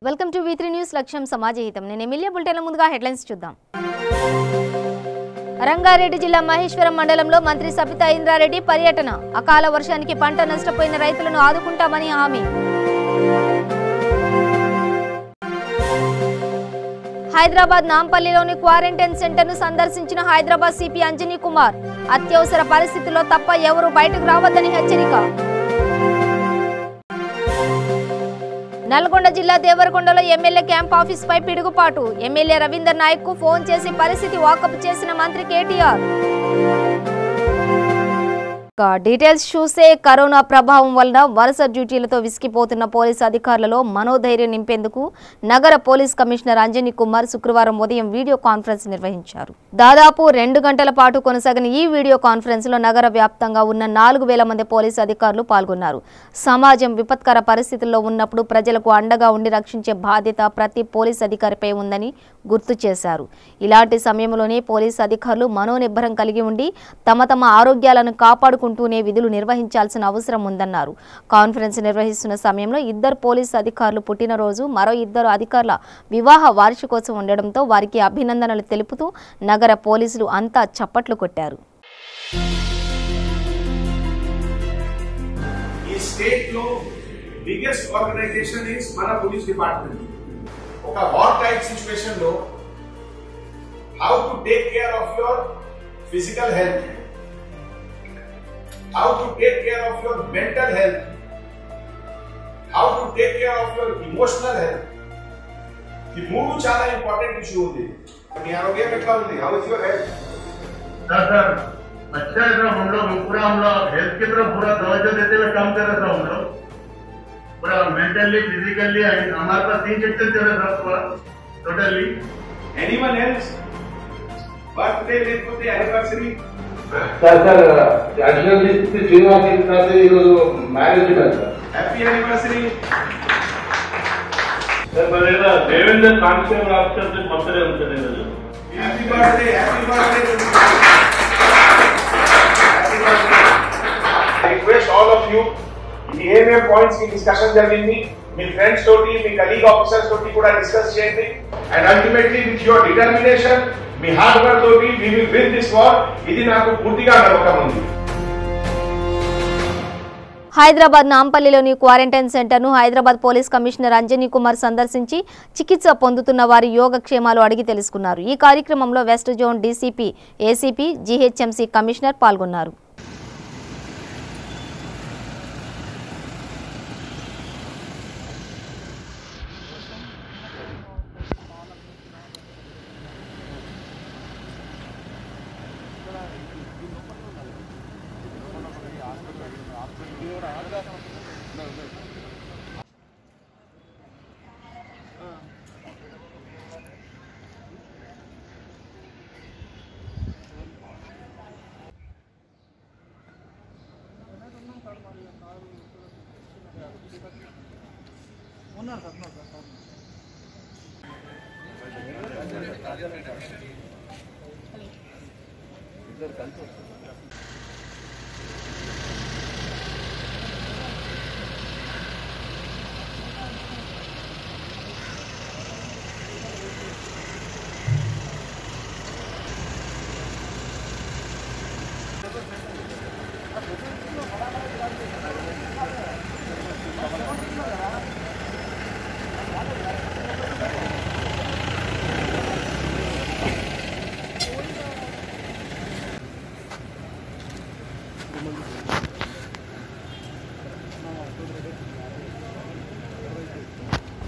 Welcome to V3 news లక్ష్యం సమాజహితం. నేను MLA bulletin ముందుగా హెడ్లైన్స్ చూద్దాం. రంగారెడ్డి జిల్లా మహేశ్వరం మండలంలో మంత్రి సబితా ఇంద్రారెడ్డి పర్యటన. అకాల వర్షానికి పంట నష్టపోయిన రైతులను ఆదుకుంటామని హామీ. హైదరాబాద్ నాంపల్లిలోని క్వారంటైన్ సెంటర్ను సందర్శించిన హైదరాబాద్ సిపి అంజనీ కుమార్. అత్యవసర పరిస్థితుల్లో తప్ప ఎవరూ బయటకు రావద్దని హెచ్చరిక. నల్గొండ జిల్లా దేవరకొండలో ఎమ్మెల్యే క్యాంప్ ఆఫీస్ పై పిడుగుపాటు. ఎమ్మెల్యే రవీందర్ నాయక్ కు ఫోన్ చేసి పరిస్థితి వాకప్ చేసిన మంత్రి కేటీఆర్. డీటెయిల్స్ చూస్తే కరోనా ప్రభావం వలన వరుస డ్యూటీలతో విసిగిపోతున్న పోలీసు అధికారులలో మనోధైర్యం నింపేందుకు నగర పోలీస్ కమిషనర్ అంజనీ కుమార్ శుక్రవారం ఉదయం వీడియో కాన్ఫరెన్స్ నిర్వహించారు. దాదాపు 2 గంటల పాటు కొనసాగిన ఈ వీడియో కాన్ఫరెన్స్ లో నగర వ్యాప్తంగా ఉన్న 4,000 మంది పోలీసు అధికారులు పాల్గొన్నారు. సమాజం విపత్కర పరిస్థితుల్లో ఉన్నప్పుడు ప్రజలకు అండగా ఉండి రక్షించే బాధ్యత ప్రతి పోలీస్ అధికారిపై ఉందని గుర్తు చేశారు. ఇలాంటి సమయంలోనే పోలీసు అధికారులు మనోనిబ్బరం కలిగి ఉండి తమ ఆరోగ్యాలను కాపాడుకుంటూనే విధులు నిర్వహించాల్సిన అవసరం ఉందన్నారు. కాన్ఫరెన్స్ నిర్వహిస్తున్న సమయంలో 2 పోలీసు అధికారులు పుట్టినరోజు, మరో 2 అధికారుల వివాహ వార్షికోత్సవం ఉండడంతో వారికి అభినందనలు తెలుపుతూ నగర పోలీసులు అంతా చప్పట్లు కొట్టారు. ఈ స్టేట్ లో బిగ్గెస్ట్ ఆర్గనైజేషన్ ఇస్ మన పోలీస్ డిపార్ట్మెంట్. ఒక వార్ టైప్ సిచ్యువేషన్ లో how to take care of your physical health, how to take care of your mental health, how to take care of your emotional health. ఈ మూడు చాలా important issue ఉంది. మీ ఆరోగ్యం ఎట్లా ఉంది? How is your health? Sir अच्छा है sir. हम लोग हेल्थ की तरफ पूरा तवज्जो देते हुए काम कर रहे थे. हम लोग पूरा मेंटली फिजिकली हमारे पास 3 सेक्शन चल रहा था पूरा टोटली. Anyone else? Birthday లేకపోతే anniversary? सर యాక్చువల్లీ శ్రీనివాస్ గారి ఈరోజు marriage sir. Happy anniversary. Sir मेरा देवेंद्र कांस्टेबल ऑफिसर से बर्थडे होता है. Happy birthday. Happy birthday. I request all of you, ఈ ఏమేం పాయింట్స్ కి డిస్కషన్ జరిగింది మీ ఫ్రెండ్స్ తోటి, మీ కలీగ్ ఆఫీసర్స్ తోటి కూడా డిస్కస్ చేయండి. And ultimately with your determination, me hard work తోటి we will win this war. ఇది నాకు పూర్తిగా నమ్మకం ఉంది. హైదరాబాద్ నాంపల్లిలోని క్వారంటైన్ సెంటర్ను హైదరాబాద్ పోలీస్ కమిషనర్ అంజనీ కుమార్ సందర్శించి చికిత్స పొందుతున్న వారి యోగక్షేమాలు అడిగి తెలుసుకున్నారు. ఈ కార్యక్రమంలో west zone DCP, ACP, GHMC commissioner పాల్గొన్నారు.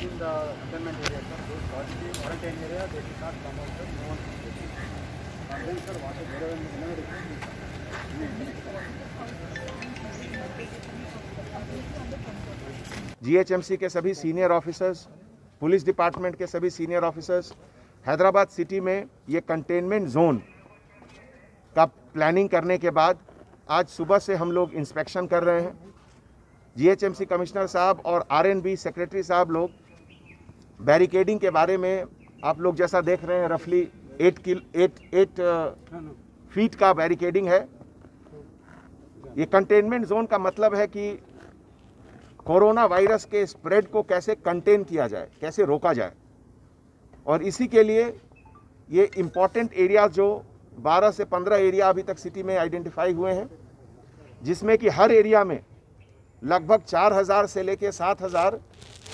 In the containment area, sir, those positive quarantine area, they should not come out, sir. No one should get it. And then, sir, what is there in GHMC के सभी senior officers, police department के सभी senior officers, Hyderabad city में ये containment zone का planning करने के बाद आज सुबह से हम लोग इंस्पेक्शन कर रहे हैं. जीएचएमसी कमिश्नर साहब और आरएनबी सेक्रेटरी साहब लोग बैरिकेडिंग के बारे में, आप लोग जैसा देख रहे हैं, रफली 8 फीट का बैरिकेडिंग है. ये कंटेनमेंट जोन का मतलब है कि कोरोना वायरस के स्प्रेड को कैसे कंटेन किया जाए, कैसे रोका जाए। और इसी के लिए ये इम्पॉर्टेंट एरिया जो 12 से 15 एरिया अभी तक सिटी में आइडेंटिफाई हुए हैं, जिसमें कि हर एरिया में लगभग 4000 से लेकर 7000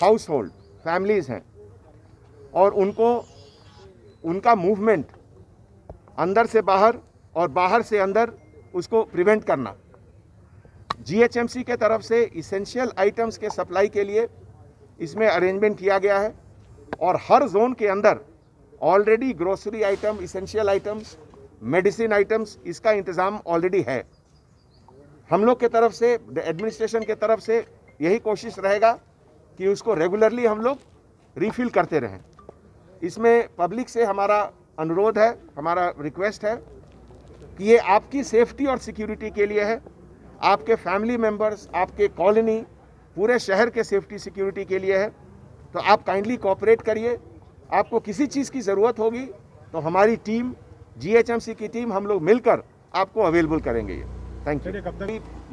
हाउस होल्ड फैमिलीज़ हैं और उनका मूवमेंट अंदर से बाहर और बाहर से अंदर उसको प्रिवेंट करना। जीएचएमसी के तरफ से इसेंशियल आइटम्स के सप्लाई के लिए इसमें अरेंजमेंट किया गया है और हर जोन के अंदर already grocery item, essential items, medicine items, इसका इंतज़ाम ऑलरेडी है। हम लोग के तरफ से, एडमिनिस्ट्रेशन के तरफ से यही कोशिश रहेगा कि उसको रेगुलरली हम लोग रिफ़िल करते रहें। इसमें पब्लिक से हमारा अनुरोध है, हमारा रिक्वेस्ट है कि ये आपकी सेफ्टी और सिक्योरिटी के लिए है, आपके फैमिली मेम्बर्स, आपके कॉलोनी, पूरे शहर के सेफ्टी सिक्योरिटी के लिए है। तो आप काइंडली कोऑपरेट करिए। आपको किसी चीज़ की ज़रूरत होगी तो हमारी टीम, जीएचएमसी की टीम, हम लोग मिलकर आपको अवेलेबल करेंगे। ये थैंक यू।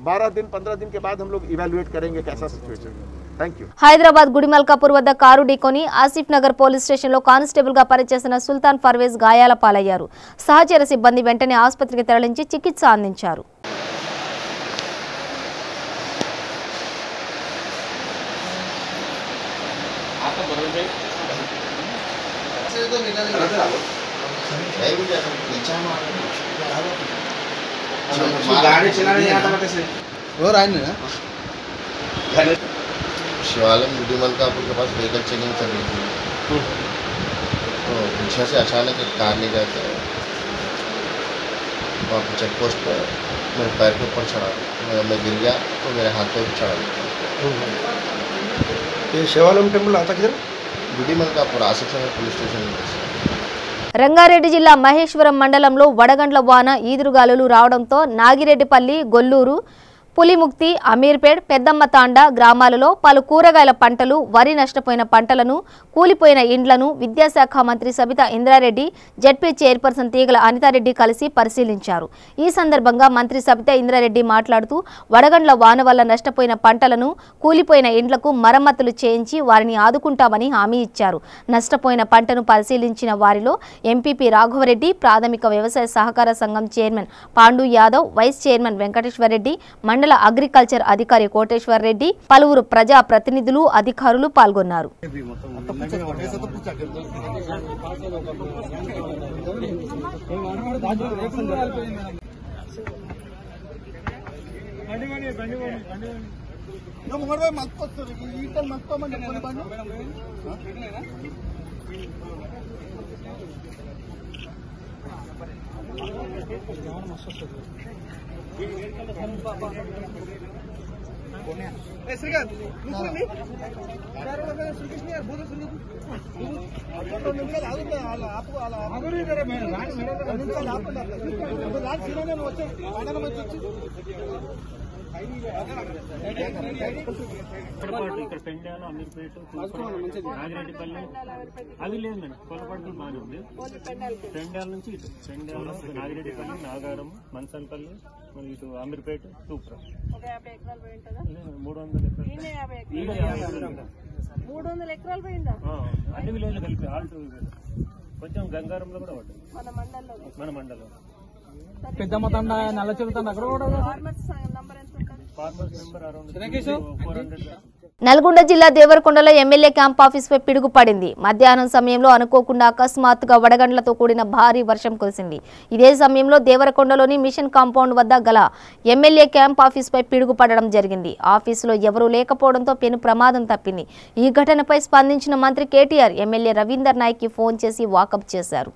12 दिन 15 दिन के बाद हम लोग इवैल्यूएट करेंगे कैसा situation. Thank you. Hyderabad Gudimalkapur వద్ద కారు ఢీకొని ఆసిఫ్ నగర్ పోలీస్ స్టేషన్లో కానిస్టేబుల్ గా పనిచేసిన సుల్తాన్ పర్వేజ్ గాయాల పాలయ్యారు. సహచర సిబ్బంది వెంటనే ఆసుపత్రికి తరలించి చికిత్స అందించారు. शिवालम गुडिमल्कापुर के पास व्हीकल चेकिंग कर रही थी तो पीछे से अचानक एक कार ले जाते हैं वहाँ पर चेक पोस्ट पर मेरे पैर के ऊपर चढ़ा, मैं गिर गया तो मेरे हाथ पे चढ़ा दिया। ये शिवालम टेम्पल आता किधर? गुडिमल्कापुर आसिफ नगर पुलिस स्टेशन में। రంగారెడ్డి జిల్లా మహేశ్వరం మండలంలో వడగండ్ల వాన ఈదురుగాలులు రావడంతో నాగిరెడ్డిపల్లి, గొల్లూరు, పులిముక్తి, అమీర్పేట్, పెద్దమ్మ తాండా గ్రామాలలో పలు కూరగాయల పంటలు, వరి నష్టపోయిన పంటలను, కూలిపోయిన ఇండ్లను విద్యాశాఖ మంత్రి సబితా ఇంద్రారెడ్డి, జెడ్పీ చైర్పర్సన్ తీగల అనితారెడ్డి కలిసి పరిశీలించారు. ఈ సందర్భంగా మంత్రి సబితా ఇంద్రారెడ్డి మాట్లాడుతూ వడగండ్ల వాన వల్ల నష్టపోయిన పంటలను, కూలిపోయిన ఇండ్లకు మరమ్మతులు చేయించి వారిని ఆదుకుంటామని హామీ ఇచ్చారు. నష్టపోయిన పంటను పరిశీలించిన వారిలో ఎంపీపీ రాఘవరెడ్డి, ప్రాథమిక వ్యవసాయ సహకార సంఘం chairman Pandu Yadav, vice chairman Venkateswara Reddy, మండల అగ్రికల్చర్ అధికారి కోటేశ్వర్ రెడ్డి, పలువురు ప్రజా ప్రతినిధులు, అధికారులు పాల్గొన్నారు. ఇక్కడ పెండాల, అమీర్పేట, నాగిరెడ్డిపల్లి అది లేదు మేడం. కొలపడుతూ బాగానే ఉంది. పెండాల నుంచి ఇటు పెండాల, నాగిరెడ్డిపల్లి, నాగారం, మన్సల్పల్లి, మరి ఇటు అమీర్పేట, తూప్రా 300 ఎకరాలు అన్ని విలేజ్లు కలిపి ఆల్ టుగెదర్. కొంచెం గంగారంలో కూడా పడ్డాయి మన మండలం. పెద్దమ్మ తండ, నల్ల చెరువు అక్కడ కూడా ఫార్మర్స్ నెంబర్ అరౌండ్ 400. నల్గొండ జిల్లా దేవరకొండలో ఎమ్మెల్యే క్యాంప్ ఆఫీసుపై పిడుగు పడింది. మధ్యాహ్నం సమయంలో అనుకోకుండా అకస్మాత్తుగా వడగండ్లతో కూడిన భారీ వర్షం కురిసింది. ఇదే సమయంలో దేవరకొండలోని మిషన్ కాంపౌండ్ వద్ద గల ఎమ్మెల్యే క్యాంప్ ఆఫీసుపై పిడుగు పడడం జరిగింది. ఆఫీసులో ఎవరూ లేకపోవడంతో పెను ప్రమాదం తప్పింది. ఈ ఘటనపై స్పందించిన మంత్రి కేటీఆర్ ఎమ్మెల్యే రవీందర్ నాయక్కి ఫోన్ చేసి వాకప్ చేశారు.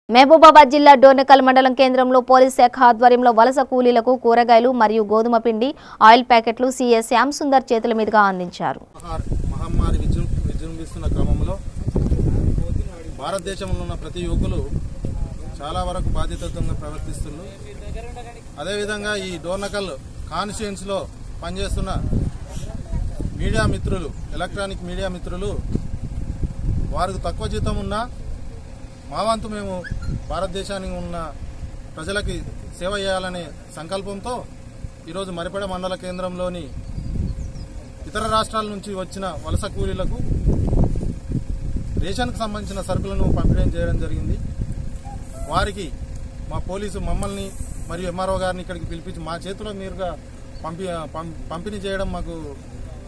మహబూబాబాద్ జిల్లా డోర్నకల్ మండలం కేంద్రంలో పోలీస్ శాఖ ఆధ్వర్యంలో వలస కూలీలకు కూరగాయలు మరియు గోధుమ పిండి, ఆయిల్ ప్యాకెట్లు సీఎస్ శ్యామ్ సుందర్ చేతుల మీదుగా అందించారు. మహమ్మారి విజృంభిస్తున్న క్రమంలో భారతదేశంలో ఉన్న ప్రతి యువకులు చాలా వరకు బాధ్యతగా ప్రవర్తిస్తున్నారు. అదేవిధంగా ఈ డోర్నకల్ కాన్స్టిట్యుయెన్సీలో పనిచేస్తున్న మీడియా మిత్రులు, ఎలక్ట్రానిక్ మీడియా మిత్రులు, వారికి తక్కువ జీతం ఉన్నా మా వంతు మేము భారతదేశానికి ఉన్న ప్రజలకి సేవ చేయాలనే సంకల్పంతో ఈరోజు మరిపేడ మండల కేంద్రంలోని ఇతర రాష్ట్రాల నుంచి వచ్చిన వలస కూలీలకు రేషన్కు సంబంధించిన సరుకులను పంపిణీ చేయడం జరిగింది. వారికి మా పోలీసు మమ్మల్ని మరియు ఎంఆర్ఓ గారిని ఇక్కడికి పిలిపించి మా చేతిలో మీరుగా పంపిణీ చేయడం మాకు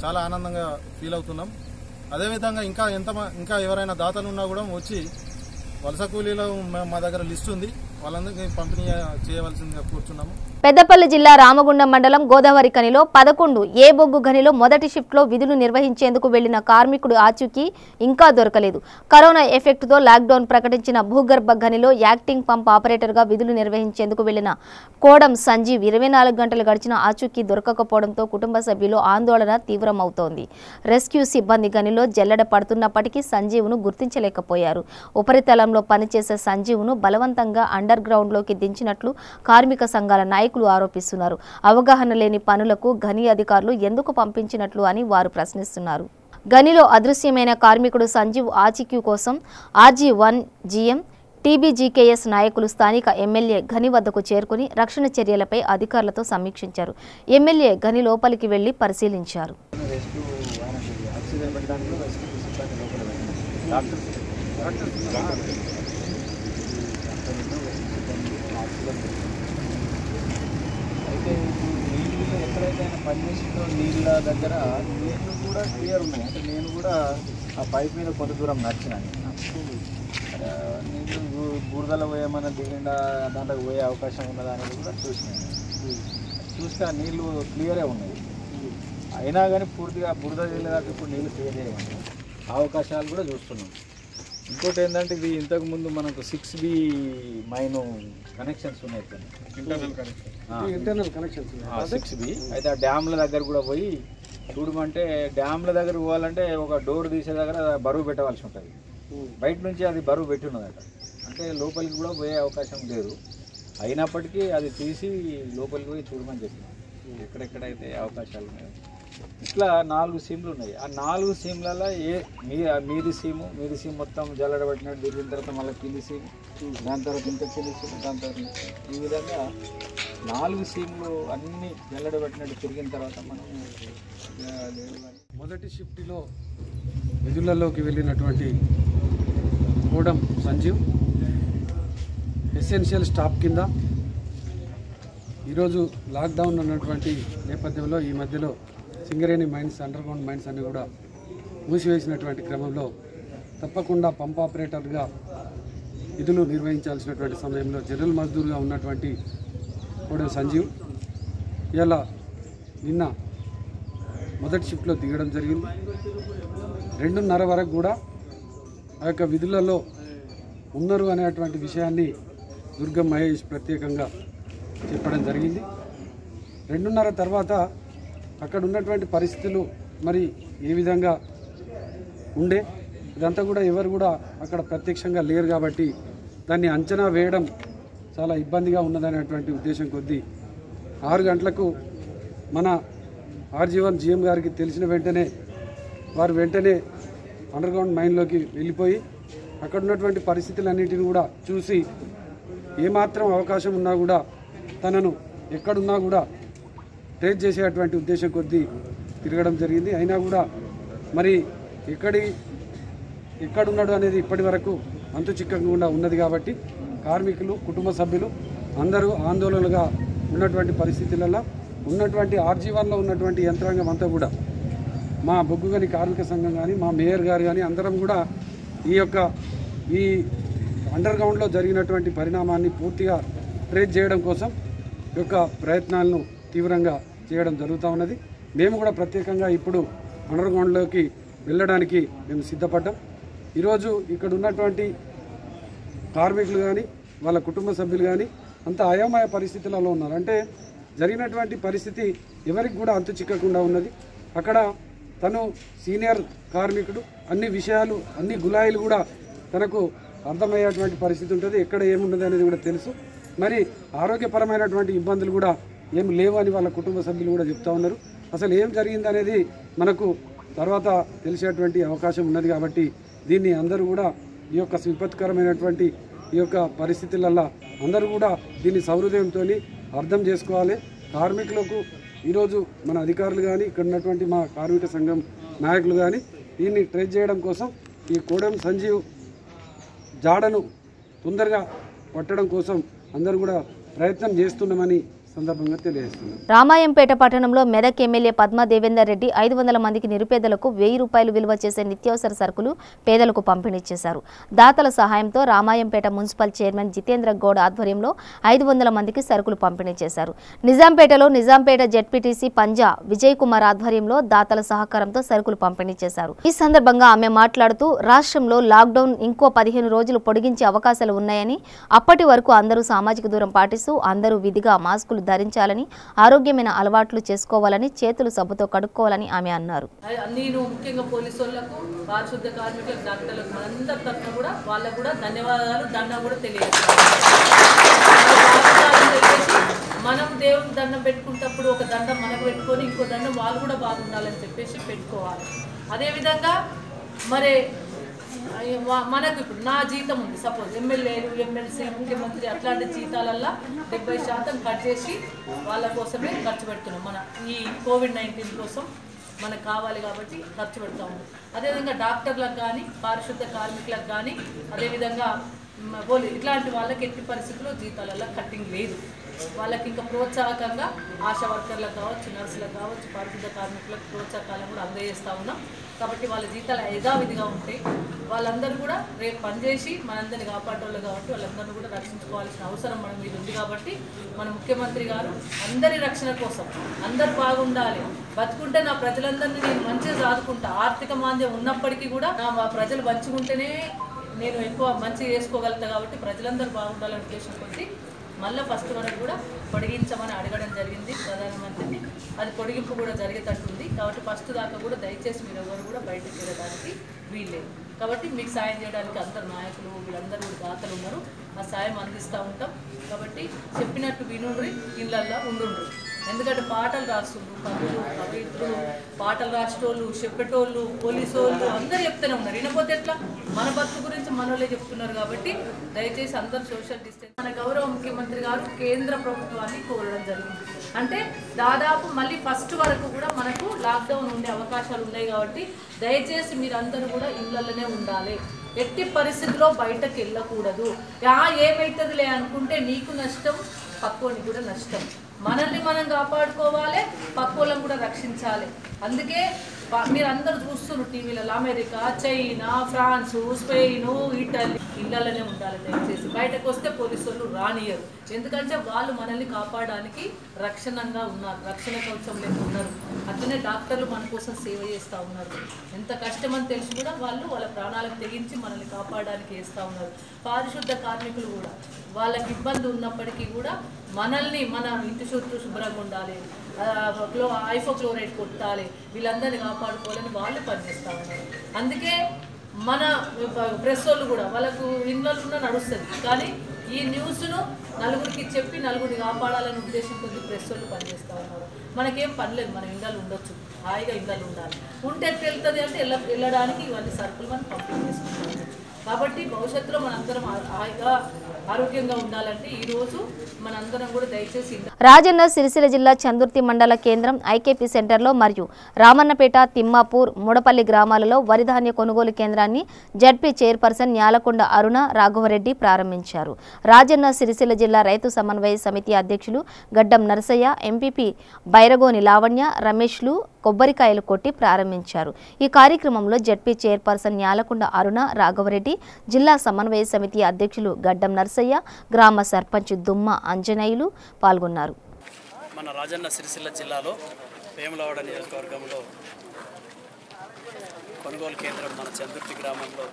చాలా ఆనందంగా ఫీల్ అవుతున్నాం. అదేవిధంగా ఇంకా ఎవరైనా దాతలు ఉన్నా కూడా వచ్చి వలస కూలీలో మా దగ్గర లిస్ట్ ఉంది, వాళ్ళందరికీ పంపిణీ చేయవలసిందిగా కూర్చున్నాము. పెద్దపల్లి జిల్లా రామగుండం మండలం గోదావరి ఖనిలో 11 ఏ బొగ్గు ఖనిలో మొదటి షిఫ్ట్లో విధులు నిర్వహించేందుకు వెళ్లిన కార్మికుడు ఆచూకీ ఇంకా దొరకలేదు. కరోనా ఎఫెక్ట్తో లాక్డౌన్ ప్రకటించిన భూగర్భ ఖనిలో యాక్టింగ్ పంప్ ఆపరేటర్గా విధులు నిర్వహించేందుకు వెళ్లిన కోడం సంజీవ్ 24 గంటలు గడిచిన ఆచూకీ దొరకకపోవడంతో కుటుంబ సభ్యులు ఆందోళన తీవ్రమవుతోంది. రెస్క్యూ సిబ్బంది ఖనిలో జల్లెడ పడుతున్నప్పటికీ సంజీవ్ను గుర్తించలేకపోయారు. ఉపరితలంలో పనిచేసే సంజీవ్ను బలవంతంగా అండర్ గ్రౌండ్లోకి దించినట్లు కార్మిక సంఘాల నాయకులు ఆరోపిస్తున్నారు. అవగాహన లేని పనులకు గని అధికారులు ఎందుకు పంపించినట్లు అని వారు ప్రశ్నిస్తున్నారు. గనిలో అదృశ్యమైన కార్మికుడు సంజీవ్ ఆచూకీ కోసం RG1 GM TBGKS నాయకులు స్థానిక ఎమ్మెల్యే గని వద్దకు చేరుకుని రక్షణ చర్యలపై అధికారులతో సమీక్షించారు. ఎమ్మెల్యే గని లోపలికి వెళ్లి పరిశీలించారు. అయితే నీళ్ళు ఎక్కడైతే ఆయన పనిచేసిందో నీళ్ళ దగ్గర నీళ్ళు కూడా క్లియర్ ఉన్నాయి. అంటే నేను కూడా ఆ పైప్ మీద కొంత దూరం నడిచినాను. నీళ్ళు బురదలో పోయేమన్నా దిగిండా దాంట్లో పోయే అవకాశం ఉన్నదా అనేది కూడా చూసినాను. చూస్తే ఆ నీళ్ళు క్లియరే ఉన్నాయి. అయినా కానీ పూర్తిగా బురద వెళ్ళేదాకా ఇప్పుడు నీళ్ళు క్లియర్ చేయమని అవకాశాలు కూడా చూస్తున్నాం. ఇంకోటి ఏంటంటే ఇది ఇంతకుముందు మనకు 6B మైన్ కనెక్షన్స్ ఉన్నాయి, ఇంటర్నల్ కనెక్షన్స్ 6B. అయితే ఆ డ్యామ్ల దగ్గర కూడా పోయి చూడమంటే డ్యామ్ల దగ్గర పోవాలంటే ఒక డోర్ తీసే దగ్గర బరువు పెట్టవలసి ఉంటుంది. బయట నుంచి అది బరువు పెట్టి ఉన్నదట, అంటే లోపలికి కూడా పోయే అవకాశం లేదు. అయినప్పటికీ అది తీసి లోపలికి పోయి చూడమని చెప్పినాం ఎక్కడెక్కడైతే అవకాశాలు ఉన్నాయో. ఇట్లా 4 సీమ్లు ఉన్నాయి. ఆ 4 సీమ్లలో మీది సీము మొత్తం జల్లడబట్టినట్టు తిరిగిన తర్వాత మళ్ళీ కింది సీము, దాని తర్వాత ఇంకా కింది సీము, దాని తర్వాత ఈ విధంగా 4 సీమ్లు అన్నీ జల్లడబట్టినట్టు తిరిగిన తర్వాత మనం మొదటి షిఫ్ట్లో విధులలోకి వెళ్ళినటువంటి కోడం సంజీవ్ ఎసెన్షియల్ స్టాఫ్ కింద ఈరోజు లాక్డౌన్ ఉన్నటువంటి నేపథ్యంలో ఈ మధ్యలో Singareni mines, underground mines అన్ని కూడా మూసివేసినటువంటి క్రమంలో తప్పకుండా పంప్ ఆపరేటర్గా విధులు నిర్వహించాల్సినటువంటి సమయంలో జనరల్ మజ్దూర్గా ఉన్నటువంటి కోడం సంజీవ్ ఇలా నిన్న మొదటి షిఫ్ట్లో దిగడం జరిగింది. 2:30 వరకు కూడా ఆ యొక్క విధులలో ఉన్నారు అనేటువంటి విషయాన్ని దుర్గం మహేష్ ప్రత్యేకంగా చెప్పడం జరిగింది. 2:30 తర్వాత అక్కడ ఉన్నటువంటి పరిస్థితులు మరి ఏ విధంగా ఉండే ఇదంతా కూడా ఎవరు కూడా అక్కడ ప్రత్యక్షంగా లేరు కాబట్టి దాన్ని అంచనా వేయడం చాలా ఇబ్బందిగా ఉన్నదనేటువంటి ఉద్దేశం కొద్దీ 6 గంటలకు మన RG1 GM గారికి తెలిసిన వెంటనే వారు వెంటనే అండర్గ్రౌండ్ మైన్లోకి వెళ్ళిపోయి అక్కడ ఉన్నటువంటి పరిస్థితులన్నింటినీ కూడా చూసి ఏమాత్రం అవకాశం ఉన్నా కూడా తనను ఎక్కడున్నా కూడా ట్రేస్ చేసేటువంటి ఉద్దేశం కొద్దీ తిరగడం జరిగింది. అయినా కూడా మరి ఎక్కడున్నాడు అనేది ఇప్పటి వరకు అంతు చిక్కకుండా ఉన్నది కాబట్టి కార్మికులు, కుటుంబ సభ్యులు అందరూ ఆందోళనగా ఉన్నటువంటి పరిస్థితులలో ఉన్నటువంటి RG1లో ఉన్నటువంటి యంత్రాంగం అంతా కూడా మా బొగ్గుగని కార్మిక సంఘం కానీ మా మేయర్ గారు కానీ అందరం కూడా ఈ అండర్ గ్రౌండ్లో జరిగినటువంటి పరిణామాన్ని పూర్తిగా ట్రేస్ చేయడం కోసం ఈ యొక్క ప్రయత్నాలను తీవ్రంగా చేయడం జరుగుతూ ఉన్నది. మేము కూడా ప్రత్యేకంగా ఇప్పుడు అండర్ గ్రౌండ్లోకి వెళ్ళడానికి మేము సిద్ధపడ్డాం. ఈరోజు ఇక్కడ ఉన్నటువంటి కార్మికులు కానీ వాళ్ళ కుటుంబ సభ్యులు కానీ అంత అయోమయ పరిస్థితులలో ఉన్నారు. అంటే జరిగినటువంటి పరిస్థితి ఎవరికి కూడా అంతు చిక్కకుండా ఉన్నది. అక్కడ తను సీనియర్ కార్మికుడు, అన్ని విషయాలు అన్ని గులాయిలు కూడా తనకు అర్థమయ్యేటువంటి పరిస్థితి ఉంటుంది. ఎక్కడ ఏమున్నది అనేది కూడా తెలుసు. మరి ఆరోగ్యపరమైనటువంటి ఇబ్బందులు కూడా ఏం లేవు అని వాళ్ళ కుటుంబ సభ్యులు కూడా చెప్తా ఉన్నారు. అసలు ఏం జరిగింది అనేది మనకు తర్వాత తెలిసేటువంటి అవకాశం ఉన్నది. కాబట్టి దీన్ని అందరూ కూడా ఈ యొక్క విపత్కరమైనటువంటి ఈ యొక్క పరిస్థితులలో అందరూ కూడా దీన్ని సౌహృదయంతో అర్థం చేసుకోవాలి. కార్మికులకు ఈరోజు మన అధికారులు కానీ ఇక్కడ ఉన్నటువంటి మా కార్మిక సంఘం నాయకులు కానీ దీన్ని ట్రేస్ చేయడం కోసం ఈ కోడెం సంజీవ్ జాడను తొందరగా పట్టడం కోసం అందరూ కూడా ప్రయత్నం చేస్తున్నామని సందర్భంగా తెలియజేస్తున్నాం. రామాయంపేట పట్టణంలో మెదక్ ఎమ్మెల్యే పద్మా దేవేందర్ రెడ్డి 500 మందికి నిరుపేదలకు 1000 రూపాయలు విలువ చేసే నిత్యావసర సరుకులు పేదలకు పంపిణీ చేశారు. దాతల సహాయంతో రామాయంపేట మున్సిపల్ చైర్మన్ జితేంద్ర గౌడ్ ఆధ్వర్యంలో 500 మందికి సరుకులు పంపిణీ చేశారు. నిజాంపేటలో నిజాంపేట జెడ్పీటీసీ పంజా విజయ్ కుమార్ ఆధ్వర్యంలో దాతల సహకారంతో సరుకులు పంపిణీ చేశారు. ఈ సందర్భంగా ఆమె మాట్లాడుతూ రాష్ట్రంలో లాక్డౌన్ ఇంకో 15 రోజులు పొడిగించే అవకాశాలు ఉన్నాయని, అప్పటి వరకు అందరూ సామాజిక దూరం పాటిస్తూ అందరూ విధిగా మాస్కులు ధరించాలని, ఆరోగ్యమైన అలవాట్లు చేసుకోవాలని, చేతులు సబ్బుతో కడుక్కోవాలని ఆమె అన్నారు. నేను ముఖ్యంగా పోలీసు వాళ్ళకు, పారిశుద్ధ కార్మికులకు, డాక్టర్లకు మనందరి తరఫున కూడా వాళ్ళకు కూడా ధన్యవాదాలు, దండం కూడా తెలియజేస్తాను. మనం దేవుడికి దండం పెట్టుకున్నప్పుడు ఒక దండం మనకు పెట్టుకొని ఇంకో దండం వాళ్ళు కూడా బాగుండాలని చెప్పేసి పెట్టుకోవాలి. అదేవిధంగా మరి మనకు ఇప్పుడు నా జీతం ఉంది, సపోజ్ ఎమ్మెల్యేలు, ఎమ్మెల్సీ, ముఖ్యమంత్రి అట్లాంటి జీతాలల్లో 70% కట్ చేసి వాళ్ళ కోసమే ఖర్చు పెడుతున్నాం. మన ఈ కోవిడ్-19 కోసం మనకు కావాలి కాబట్టి ఖర్చు పెడతాము. అదేవిధంగా డాక్టర్లకు కానీ, పారిశుద్ధ కార్మికులకు కానీ, అదేవిధంగా ఇట్లాంటి వాళ్ళకి ఎట్టి పరిస్థితుల్లో జీతాలలో కట్టింగ్ లేదు. వాళ్ళకి ఇంకా ప్రోత్సాహకంగా ఆశా వర్కర్లకు కావచ్చు, నర్సులకు కావచ్చు, పారిశుద్ధ కార్మికులకు ప్రోత్సాహకాలను కూడా అందజేస్తూ ఉన్నాం. కాబట్టి వాళ్ళ జీతాలు యథావిధిగా ఉంటాయి. వాళ్ళందరూ కూడా రేపు పనిచేసి మనందరినీ కాపాడేవాళ్ళు కాబట్టి వాళ్ళందరినీ కూడా రక్షించుకోవాల్సిన అవసరం మన మీద ఉంది. కాబట్టి మన ముఖ్యమంత్రి గారు అందరి రక్షణ కోసం అందరు బాగుండాలి, బతుకుంటే నా ప్రజలందరినీ నేను మంచిగా సాదుకుంటా, ఆర్థిక మాంద్యం ఉన్నప్పటికీ కూడా నా ప్రజలు మంచిగుంటేనే నేను ఎక్కువ మంచిగా చేసుకోగలుగుతా. కాబట్టి ప్రజలందరూ బాగుండాలనే ఉద్దేశం కొద్ది మళ్ళీ ఫస్ట్ వరకు కూడా పొడిగించమని అడగడం జరిగింది ప్రధానమంత్రిని. అది పొడిగింపు కూడా జరిగేటట్టుంది. కాబట్టి ఫస్ట్ దాకా కూడా దయచేసి మీరు ఎవరు కూడా బయటకు వెళ్ళడానికి వీల్లేదు. కాబట్టి మీకు సాయం చేయడానికి అందరు నాయకులు వీళ్ళందరూ కూడా దాతలు ఉన్నారు, ఆ సాయం అందిస్తూ ఉంటాం. కాబట్టి చెప్పినట్టు వినుండ్రి, ఇళ్ళల్లో ఉండుండ్రి. ఎందుకంటే పాటలు రాస్తుండ్రు, కవులు, కవిత్రులు, పాటలు రాసేటోళ్ళు, చెప్పేటోళ్ళు, పోలీసు వాళ్ళు అందరూ చెప్తూనే ఉన్నారు. వినపోతే ఎట్లా? మన బతుకు గురించి మనోళ్ళే చెప్తున్నారు. కాబట్టి దయచేసి అందరూ సోషల్ డిస్టెన్స్. మన గౌరవ ముఖ్యమంత్రి గారు కేంద్ర ప్రభుత్వాన్ని కోరడం జరిగింది. అంటే దాదాపు మళ్ళీ ఫస్ట్ వరకు కూడా మనకు లాక్డౌన్ ఉండే అవకాశాలు ఉన్నాయి. కాబట్టి దయచేసి మీరందరూ కూడా ఇళ్ళల్లోనే ఉండాలి, ఎట్టి పరిస్థితుల్లో బయటకు వెళ్ళకూడదు. ఏమవుతుందిలే అనుకుంటే నీకు నష్టం, పక్కోని కూడా నష్టం. మనల్ని మనం కాపాడుకోవాలి, పక్కోళ్ళని కూడా రక్షించాలి. అందుకే మీరు అందరూ చూస్తున్నారు టీవీలలో America, China, France, Spain, Italy ఇళ్ళలోనే ఉండాలి. దయచేసి బయటకు వస్తే పోలీసు వాళ్ళు రానియరు. ఎందుకంటే వాళ్ళు మనల్ని కాపాడడానికి రక్షణంగా ఉన్నారు, రక్షణ కవచంలో ఉన్నారు. అట్లనే డాక్టర్లు మన కోసం సేవ చేస్తూ ఉన్నారు. ఎంత కష్టమని తెలిసి కూడా వాళ్ళు వాళ్ళ ప్రాణాలకు తెగించి మనల్ని కాపాడడానికి చేస్తూ ఉన్నారు. పారిశుద్ధ కార్మికులు కూడా వాళ్ళకి ఇబ్బంది ఉన్నప్పటికీ కూడా మనల్ని మన ఇంటి చుట్టూ శుభ్రంగా ఉండాలి, ఐఫోక్లోరైడ్ కొట్టాలి, వీళ్ళందరినీ కాపాడుకోవాలని వాళ్ళు పనిచేస్తూ ఉన్నారు. అందుకే మన ప్రెస్ వాళ్ళు కూడా వాళ్ళకు ఇళ్ళల్లో నడుస్తుంది. కానీ ఈ న్యూస్ను నలుగురికి చెప్పి నలుగురిని కాపాడాలనే ఉద్దేశంతో ప్రెస్ వాళ్ళు పనిచేస్తూ ఉన్నారు. మనకేం పనిలేదు, మన ఇళ్ళలు ఉండొచ్చు, హాయిగా ఇళ్ళలు ఉండాలి. ఉంటే ఎట్లా వెళ్తుంది అంటే వెళ్ళడానికి ఇవన్నీ సరుకులు మనం పంపిణీ చేసుకుంటాం. కాబట్టి భవిష్యత్తులో మనందరం హాయిగా ఆరోగ్యంగా ఉండాలంటే ఈరోజు మనందరం కూడా దయచేసి. రాజన్న సిరిసిల్ల జిల్లా చందుర్తి మండల కేంద్రం ఐకేపీ సెంటర్లో మరియు రామన్నపేట, తిమ్మాపూర్, ముడపల్లి గ్రామాలలో వరిధాన్య కొనుగోలు కేంద్రాన్ని జడ్పీ చైర్పర్సన్ న్యాలకొండ అరుణ రాఘవరెడ్డి ప్రారంభించారు. రాజన్న సిరిసిల్ల జిల్లా రైతు సమన్వయ సమితి అధ్యక్షులు గడ్డం నరసయ్య, ఎంపీపీ బైరగోని లావణ్య, రమేష్లు కొబ్బరికాయలు కొట్టి ప్రారంభించారు. ఈ కార్యక్రమంలో జడ్పీ చైర్పర్సన్ న్యాలకొండ అరుణ రాఘవరెడ్డి, జిల్లా సమన్వయ సమితి అధ్యక్షులు గడ్డం నరసయ్య, గ్రామ సర్పంచ్ దుమ్మ అంజనేయులు పాల్గొన్నారు. మన రాజన్న సిరిసిల్ల జిల్లాలో వేములవాడ నియోజకవర్గంలో కొనుగోలు కేంద్రం మన చందుర్తి గ్రామంలో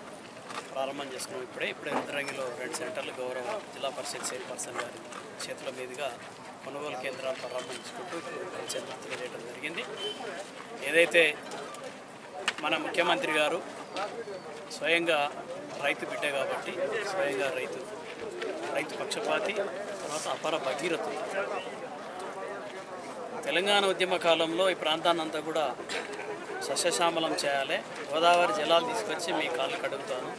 ప్రారంభం చేసుకున్నాం. ఇప్పుడే రుద్రంగిలో 2 సెంటర్లు గౌరవ జిల్లా పరిషత్ చైర్పర్సన్ గారి చేతుల మీదుగా కొనుగోలు కేంద్రాలు ప్రారంభించుకుంటూ చంద్రుతిలో చేయడం జరిగింది. ఏదైతే మన ముఖ్యమంత్రి గారు స్వయంగా రైతు బిడ్డ కాబట్టి స్వయంగా రైతు పక్షపాతి, తర్వాత అపర భగీరథుడు. తెలంగాణ ఉద్యమ కాలంలో ఈ ప్రాంతాన్నంతా కూడా సస్యశ్యామలం చేయాలి, గోదావరి జలాలు తీసుకొచ్చి మీ కాళ్ళు కడుగుతాను,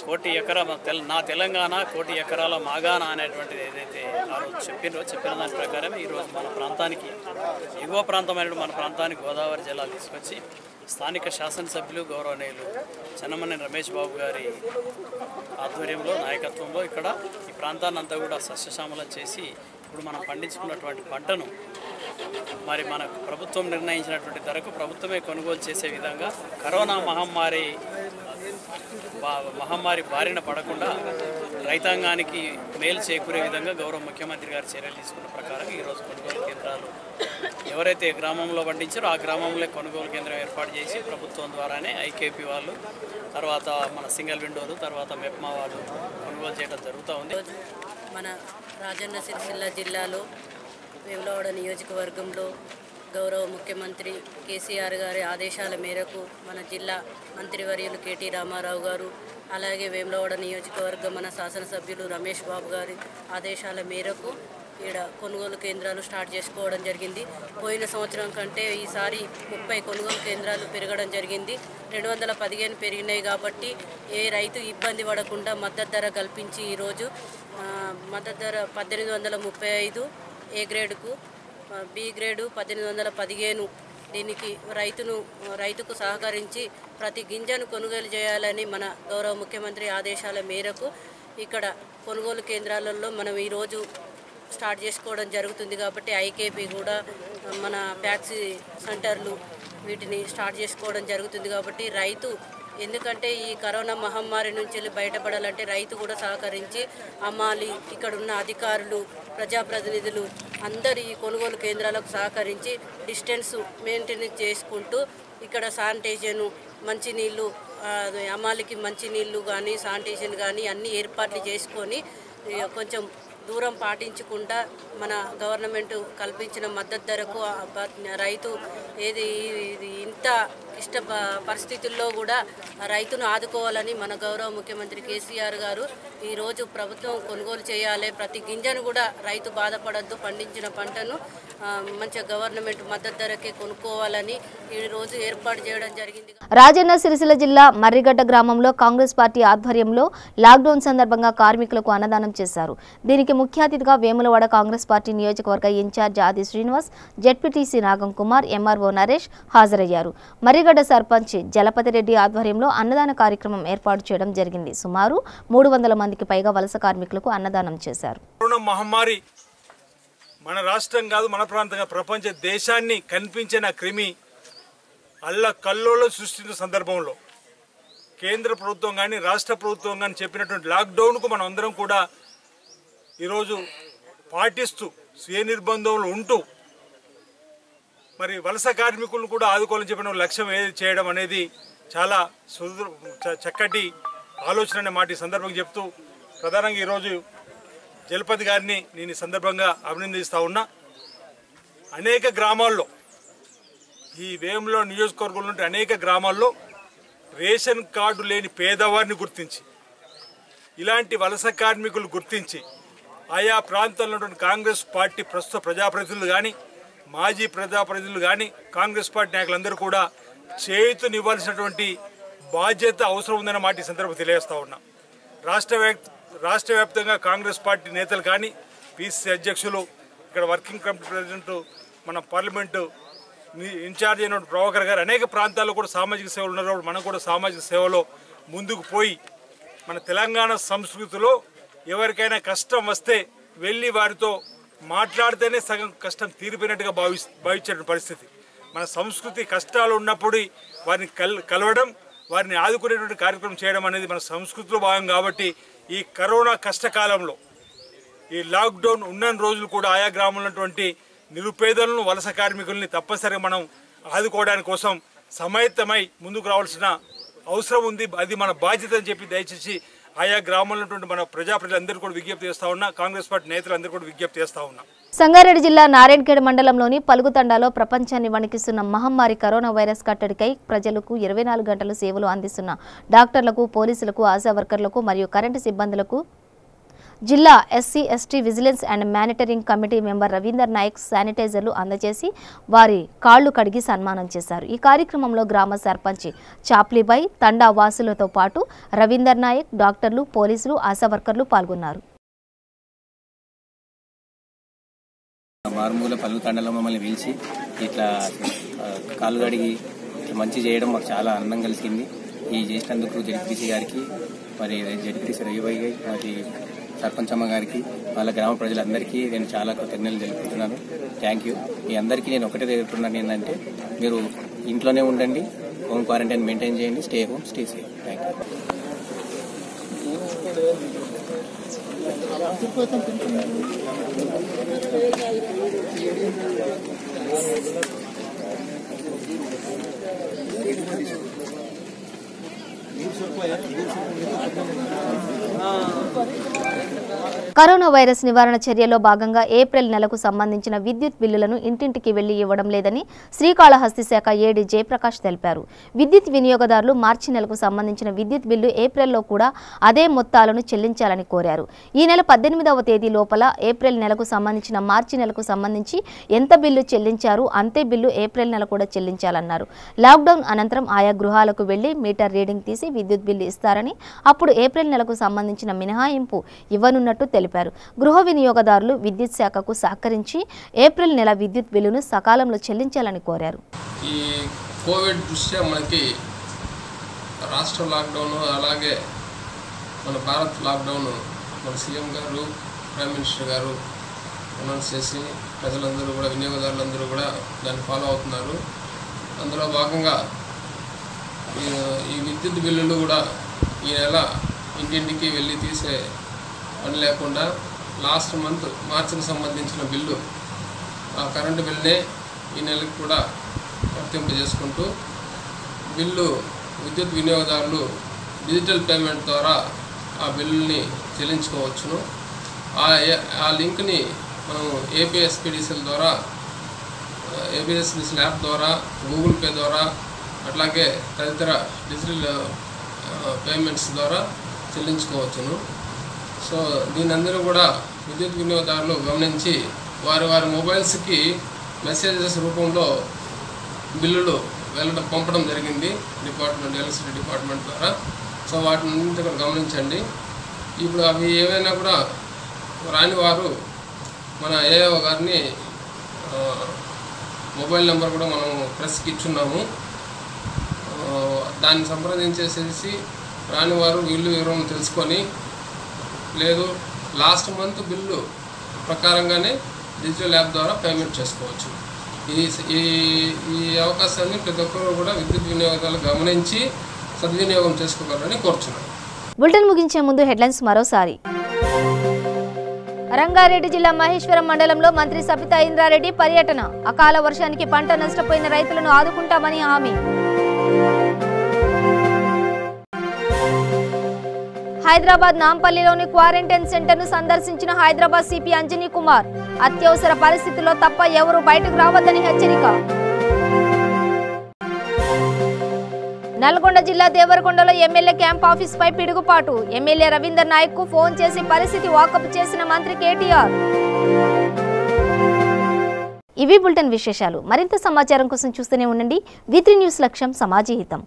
కోటి ఎకరా నా తెలంగాణ కోటి ఎకరాల మాగాణ అనేటువంటిది ఏదైతే ఆ రోజు చెప్పిన దాని ప్రకారం ఈరోజు మన ప్రాంతానికి ఎగువ ప్రాంతమైన మన ప్రాంతానికి గోదావరి జలాలు తీసుకొచ్చి స్థానిక శాసనసభ్యులు గౌరవనీయులు చెన్నమనేని రమేష్ బాబు గారి ఆధ్వర్యంలో నాయకత్వంలో ఇక్కడ ఈ ప్రాంతాన్ని అంతా కూడా సస్యశ్యామలం చేసి ఇప్పుడు మనం పండించుకున్నటువంటి పంటను మరి మన ప్రభుత్వం నిర్ణయించినటువంటి ధరకు ప్రభుత్వమే కొనుగోలు చేసే విధంగా కరోనా మహమ్మారి బారిన పడకుండా రైతాంగానికి మేలు చేకూరే విధంగా గౌరవ ముఖ్యమంత్రి గారు చర్యలు తీసుకున్న ప్రకారం ఈరోజు కొనుగోలు కేంద్రాలు ఎవరైతే గ్రామంలో పండించారో ఆ గ్రామంలో కొనుగోలు కేంద్రం ఏర్పాటు చేసి ప్రభుత్వం ద్వారానే ఐకేపీ వాళ్ళు తర్వాత మన సింగిల్ విండోలు తర్వాత మెప్మా వాళ్ళు కొనుగోలు చేయడం జరుగుతూ ఉంది. మన రాజన్న సిరిసిల్ల జిల్లాలో వేములవాడ నియోజకవర్గంలో గౌరవ ముఖ్యమంత్రి కేసీఆర్ గారి ఆదేశాల మేరకు మన జిల్లా మంత్రివర్యులు కేటీ రామారావు గారు అలాగే వేములవాడ నియోజకవర్గం మన శాసనసభ్యులు రమేష్ బాబు గారి ఆదేశాల మేరకు ఇక్కడ కొనుగోలు కేంద్రాలు స్టార్ట్ చేసుకోవడం జరిగింది. పోయిన సంవత్సరం కంటే ఈసారి 30 కొనుగోలు కేంద్రాలు పెరగడం జరిగింది. 215 పెరిగినాయి కాబట్టి ఏ రైతు ఇబ్బంది పడకుండా మద్దతు ధర కల్పించి ఈరోజు మద్దతు ధర 1835 ఏ గ్రేడ్కు, బి గ్రేడు 1815. దీనికి రైతుకు సహకరించి ప్రతి గింజను కొనుగోలు చేయాలని మన గౌరవ ముఖ్యమంత్రి ఆదేశాల మేరకు ఇక్కడ కొనుగోలు కేంద్రాలలో మనం ఈరోజు స్టార్ట్ చేసుకోవడం జరుగుతుంది. కాబట్టి ఐకేపీ కూడా మన ప్యాక్సీ సెంటర్లు వీటిని స్టార్ట్ చేసుకోవడం జరుగుతుంది. కాబట్టి రైతు ఎందుకంటే ఈ కరోనా మహమ్మారి నుంచి బయటపడాలంటే రైతు కూడా సహకరించి అమ్మాలి. ఇక్కడ ఉన్న అధికారులు ప్రజాప్రతినిధులు అందరూ ఈ కొనుగోలు కేంద్రాలకు సహకరించి డిస్టెన్స్ మెయింటైన్ చేసుకుంటూ ఇక్కడ శానిటైజేషన్ మంచినీళ్ళు అమ్మాలికి మంచినీళ్ళు కానీ శానిటైజేషన్ కానీ అన్ని ఏర్పాట్లు చేసుకొని కొంచెం దూరం పాటించకుండా మన గవర్నమెంట్ కల్పించిన మద్దతు ధరకు రైతు ఇంత ఇష్ట పరిస్థితుల్లో కూడా రైతును ఆదుకోవాలని మన గౌరవ ముఖ్యమంత్రి కేసీఆర్ గారు ఈరోజు ప్రభుత్వం కొనుగోలు చేయాలి. ప్రతి గింజను కూడా రైతు బాధపడద్దు, పండించిన పంటను మంచిగా గవర్నమెంట్ మద్దతు ధరకే కొనుక్కోవాలని ఈరోజు ఏర్పాటు చేయడం జరిగింది. రాజన్న సిరిసిల్ల జిల్లా మర్రిగడ్డ గ్రామంలో కాంగ్రెస్ పార్టీ ఆధ్వర్యంలో లాక్డౌన్ సందర్భంగా కార్మికులకు అన్నదానం చేశారు. దీనికి ముఖ్య అతిథిగా వేములవాడ కాంగ్రెస్ పార్టీ నియోజకవర్గ ఇన్ఛార్జ్ ఆది శ్రీనివాస్, జెడ్పీటీసీ నాగం కుమార్, ఎంఆర్ఓ నరేష్ హాజరయ్యారు. మర్రిగడ్డ సర్పంచ్ జలపతిరెడ్డి ఆధ్వర్యంలో అన్నదాన కార్యక్రమం ఏర్పాటు చేయడం జరిగింది. సుమారు 300 మందికి పైగా వలస కార్మికులకు అన్నదానం చేశారు. మహమ్మారి మన రాష్ట్రం కాదు, మన ప్రాంతంగా ప్రపంచ దేశాన్ని కనిపించిన క్రిమి అల్లకల్లోలం సృష్టించిన సందర్భంలో కేంద్ర ప్రభుత్వం కానీ రాష్ట్ర ప్రభుత్వం కానీ చెప్పినటువంటి లాక్డౌన్కు మనం అందరం కూడా ఈరోజు పాటిస్తూ స్వీయ నిర్బంధంలో ఉంటూ మరి వలస కార్మికులను కూడా ఆదుకోవాలని చెప్పిన లక్ష్యం ఏది చేయడం అనేది చాలా చక్కటి ఆలోచన అనే మాట ఈ సందర్భంగా చెప్తూ ప్రధానంగా ఈరోజు జలపతి గారిని నేను ఈ సందర్భంగా అభినందిస్తూ ఉన్నా. అనేక గ్రామాల్లో ఈ వేములో నియోజకవర్గంలో ఉంటే అనేక గ్రామాల్లో రేషన్ కార్డు లేని పేదవారిని గుర్తించి ఇలాంటి వలస కార్మికులు గుర్తించి ఆయా ప్రాంతాల్లో ఉన్నటువంటి కాంగ్రెస్ పార్టీ ప్రస్తుత ప్రజాప్రతినిధులు కానీ మాజీ ప్రజాప్రతినిధులు కానీ కాంగ్రెస్ పార్టీ నాయకులందరూ కూడా చేయూతనివ్వాల్సినటువంటి బాధ్యత అవసరం ఉందన్న మాట ఈ సందర్భంగా తెలియజేస్తూ ఉన్నా. రాష్ట్ర వ్యాప్తంగా కాంగ్రెస్ పార్టీ నేతలు కానీ పిసిసి అధ్యక్షులు, ఇక్కడ వర్కింగ్ కమిటీ ప్రెసిడెంట్, మన పార్లమెంటు ఇన్ఛార్జ్ అయిన ప్రభాకర్ గారు అనేక ప్రాంతాల్లో కూడా సామాజిక సేవలు ఉన్నారు. మనం కూడా సామాజిక సేవలో ముందుకు పోయి మన తెలంగాణ సంస్కృతిలో ఎవరికైనా కష్టం వస్తే వెళ్ళి వారితో మాట్లాడితేనే సగం కష్టం తీరిపోయినట్టుగా భావించే పరిస్థితి. మన సంస్కృతి కష్టాలు ఉన్నప్పుడు వారిని కలవడం, వారిని ఆదుకునేటువంటి కార్యక్రమం చేయడం అనేది మన సంస్కృతిలో భాగం. కాబట్టి ఈ కరోనా కష్టకాలంలో ఈ లాక్డౌన్ ఉన్న రోజులు కూడా ఆయా గ్రామంలో ఉన్నటువంటి నిరుపేదలను వలస కార్మికుల్ని తప్పనిసరిగా మనం ఆదుకోవడానికి కోసం సమైతమై ముందుకు రావాల్సిన అవసరం ఉంది. అది మన బాధ్యత అని చెప్పి దయచేసి ఆయా గ్రామంలో ఉన్నటువంటి మన ప్రజాప్రతినిధులందరూ కూడా విజ్ఞప్తి చేస్తా ఉన్నా, కాంగ్రెస్ పార్టీ నేతలందరూ కూడా విజ్ఞప్తి చేస్తా ఉన్నా. సంగారెడ్డి జిల్లా నారాయణఖేడ్ మండలంలోని పలుగుతండాలో ప్రపంచాన్ని వణికిస్తున్న మహమ్మారి కరోనా వైరస్ కట్టడికై ప్రజలకు 24 గంటలు సేవలు అందిస్తున్న డాక్టర్లకు, పోలీసులకు, ఆశా వర్కర్లకు మరియు కరెంటు సిబ్బందులకు జిల్లా SC ST vigilance and monitoring committee member Ravinder Naik శానిటైజర్లు అందజేసి వారి కాళ్లు కడిగి సన్మానం చేశారు. ఈ కార్యక్రమంలో గ్రామ సర్పంచ్ చాప్లీబాయ్, తండా వాసులతో పాటు రవీందర్ నాయక్, డాక్టర్లు, పోలీసులు, ఆశా వర్కర్లు పాల్గొన్నారు. మారుమూల పలు తండలో మమ్మల్ని పిలిచి ఇట్లా కాళ్ళు కడిగి ఇట్లా మంచి చేయడం మాకు చాలా ఆనందం కలిసింది. ఈ చేసినందుకు జడ్పీసీ గారికి, మరి జడ్పీసీ రవిబాయి గారికి, మరి సర్పంచమ్మ గారికి, వాళ్ళ గ్రామ ప్రజలందరికీ నేను చాలా కృతజ్ఞతలు తెలుపుతున్నాను. Thank you. మీ అందరికీ నేను ఒకటే తెలుపుతున్నాను ఏంటంటే, మీరు ఇంట్లోనే ఉండండి, హోమ్ క్వారంటైన్ మెయింటైన్ చేయండి, stay home, stay safe. Thank you. Corona virus నివారణ చర్యలో భాగంగా ఏప్రిల్ నెలకు సంబంధించిన విద్యుత్ బిల్లులను ఇంటింటికి వెళ్లి ఇవ్వడం లేదని శ్రీకాళహస్తి శాఖ ఏడీ జయప్రకాష్ తెలిపారు. విద్యుత్ వినియోగదారులు మార్చి నెలకు సంబంధించిన విద్యుత్ బిల్లు ఏప్రిల్లో కూడా అదే మొత్తాలను చెల్లించాలని కోరారు. ఈ నెల 18వ తేదీ లోపల ఏప్రిల్ నెలకు సంబంధించిన మార్చి నెలకు సంబంధించి ఎంత బిల్లు చెల్లించారు అంతే బిల్లు ఏప్రిల్ నెల కూడా చెల్లించాలన్నారు. లాక్డౌన్ అనంతరం ఆయా గృహాలకు వెళ్లి మీటర్ రీడింగ్ తీసి విద్యుత్ బిల్లు ఇస్తారని, అప్పుడు ఏప్రిల్ నెలకు సంబంధించిన మినహాయింపు ఇవ్వనున్నట్టు తెలిపారు. గృహ వినియోగదారులు విద్యుత్ శాఖకు సహకరించి ఏప్రిల్ నెల విద్యుత్ బిల్లును సకాలంలో చెల్లించాలని కోరారు. ఈ కోవిడ్ దృష్ట్యా మనకి రాష్ట్ర లాక్డౌన్, అలాగే మన భారత్ లాక్డౌన్ మన సీఎం గారు, ప్రైమ్ మినిస్టర్ గారు అనౌన్స్ చేసి ప్రజలందరూ కూడా, వినియోగదారులందరూ కూడా దాన్ని ఫాలో అవుతున్నారు. అందులో భాగంగా ఈ విద్యుత్ బిల్లులు కూడా ఈ నెల ఇంటింటికి వెళ్ళి తీసే పని లేకుండా లాస్ట్ మంత్ మార్చికి సంబంధించిన బిల్లు, ఆ కరెంటు బిల్లునే ఈ నెలకు కూడా వర్తింపజేసుకుంటూ బిల్లు విద్యుత్ వినియోగదారులు డిజిటల్ పేమెంట్ ద్వారా ఆ బిల్లుని చెల్లించుకోవచ్చును. ఆ లింక్ని మనం ఏపీఎస్పీడీసీల ద్వారా, ఏపీఎస్పీడీసీల యాప్ ద్వారా, గూగుల్ పే ద్వారా, అట్లాగే తదితర డిజిటల్ పేమెంట్స్ ద్వారా చెల్లించుకోవచ్చును. సో దీనందరూ కూడా విద్యుత్ వినియోగదారులు గమనించి వారి వారి మొబైల్స్కి మెసేజెస్ రూపంలో బిల్లులు పంపడం జరిగింది డిపార్ట్మెంట్, ఎలక్ట్రిసిటీ డిపార్ట్మెంట్ ద్వారా. సో వాటిని కూడా గమనించండి. ఇప్పుడు అవి ఏవైనా కూడా రాని వారు మన ఏఓ గారిని మొబైల్ నెంబర్ కూడా మనం ప్రెస్కి ఇచ్చున్నాము. దాన్ని సంప్రదించేసేసి రాని వారు బిల్లు వివరం తెలుసుకొని, లేదు లాస్ట్ మంత్ బిల్లు ప్రకారంగానే డిజిటల్ యాప్ ద్వారా పేమెంట్ చేసుకోవచ్చు. ఈ అవకాశాన్ని ప్రతి ఒక్కరు కూడా విద్యుత్ వినియోగదారులు గమనించి సద్వినియోగం చేసుకోగలరని కోరుచున్నాను. బులెటిన్ ముగించే ముందు హెడ్లైన్స్ మరోసారి. రంగారెడ్డి జిల్లా మహేశ్వరం మండలంలో మంత్రి సబితా ఇంద్రారెడ్డి పర్యటన. అకాల వర్షానికి పంట నష్టపోయిన రైతులను ఆదుకుంటామని హామీ. హైదరాబాద్ నాంపల్లిలోని క్వారంటైన్ సెంటర్ను సందర్శించిన హైదరాబాద్ సిపి అంజనీ కుమార్. అత్యవసర పరిస్థితుల్లో తప్ప ఎవరూ బయటకు రావద్దని హెచ్చరిక. నల్గొండ జిల్లా దేవరకొండలో ఎమ్మెల్యే క్యాంప్ ఆఫీస్ పై పిడుగుపాటు. ఎమ్మెల్యే రవీందర్ నాయక్ కు ఫోన్ చేసి పరిస్థితి వాకప్ చేసిన మంత్రి కేటీఆర్. ఇవి బులెటిన్ విశేషాలు. మరింత సమాచారం కోసం చూస్తూనే ఉండండి. V3 న్యూస్, లక్ష్యం సమాజహితం.